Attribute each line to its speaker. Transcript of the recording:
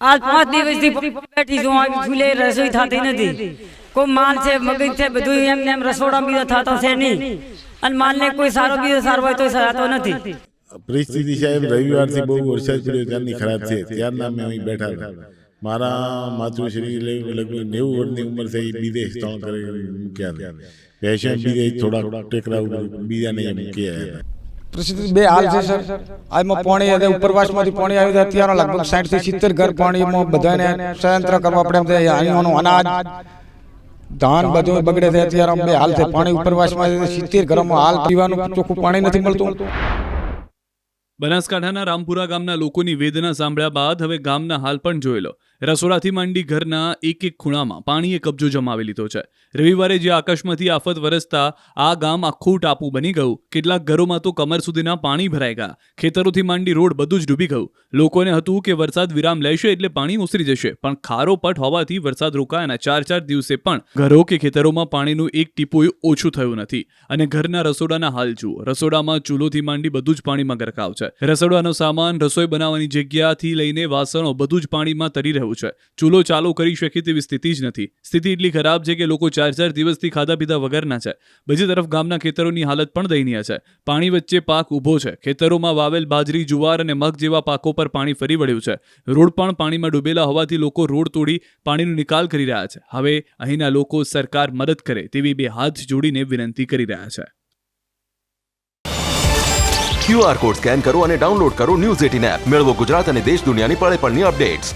Speaker 1: આજ 5 દિવસથી બેઠી છું આવી ચૂલે રસોઈ થતી નથી કોઈ માલ છે મગજ છે બધું એમને એમ રસોડા બીજો થતો છે નહીં અને માલને કોઈ સારો હોય તો સારો નથી
Speaker 2: પરિસ્થિતિ સાહેબ રવિવારથી બહુ વરસાદ પડ્યો ત્યારની ખરાબ છે ત્યારના અમે અહીં બેઠા હતા મારા માતૃશ્રી લગભગ 90 વર્ષની ઉંમર થઈ વિદેશ ત્રણ કરી મૂક્યા હતા પેશન્ટ બીજે થોડાક ટેકરા બીજાને મૂક્યા હતા
Speaker 3: પરિસ્થિતિ બે હાલ છે સર આજમાં પાણી આવે ઉપરવાસમાંથી પાણી આવ્યું છે અત્યારે લગભગ 60 થી 70 ઘર પાણીમાં બધાને સંયંત્ર કરવા પડે છે અહીંયાનું અનાજ ધાન બધું બગડે છે અત્યારે બે હાલ છે પાણી ઉપરવાસમાં 70 ઘરોમાં હાલ પીવાનું ચોખ્ખું પાણી નથી મળતું
Speaker 4: બનાસકાંઠાના રામપુરા ગામના લોકોની વેદના સાંભળ્યા બાદ હવે ગામના હાલ પણ જોઈ લો રસોડાથી માંડી ઘરના એક ખૂણામાં પાણીએ કબજો જમાવી લીધો છે રવિવારે જે આકાશમાંથી આફત વરસતા આ ગામ આખું ટાપુ બની ગયું કેટલાક ઘરોમાં તો કમર સુધીના પાણી ભરાઈ ગયા ખેતરોથી માંડી રોડ બધું જ ડૂબી ગયું લોકોને હતું કે વરસાદ વિરામ લેશે એટલે પાણી ઓસરી જશે પણ ખારો પટ હોવાથી વરસાદ રોકાયાના 4 દિવસે પણ ઘરો કે ખેતરોમાં પાણીનું એક ટીપું ઓછું થયું નથી અને ઘરના રસોડાના હાલ જુઓ રસોડામાં ચૂલોથી માંડી બધું જ પાણીમાં ગરકાવ છે રસોડાનો સામાન રસોઈ બનાવવાની જગ્યાથી લઈને વાસણો બધું જ પાણીમાં તરી રહ્યું છે ચૂલો ચાલુ કરી શકે તેવી સ્થિતિ જ નથી સ્થિતિ એટલી ખરાબ છે કે લોકો 4 દિવસથી ખાધા પીધા વગરના છે બીજી તરફ ગામના ખેતરોની હાલત પણ દયનીય છે પાણી વચ્ચે પાક ઊભો છે ખેતરોમાં વાવેલ બાજરી જુવાર અને મગ જેવા પાકો પર પાણી ફરી વળ્યું છે રોડ પણ પાણીમાં ડૂબેલા હોવાથી લોકો રોડ તોડી પાણીનો નિકાલ કરી રહ્યા છે હવે અહીંના લોકો સરકાર મદદ કરે તેવી બે હાથ જોડીને વિનંતી કરી રહ્યા છે
Speaker 5: QR કોડ સ્કેન કરો અને ડાઉનલોડ કરો ન્યૂઝ 18 એપ મેળવો ગુજરાત અને દેશ દુનિયાની પળે પળની અપડેટ્સ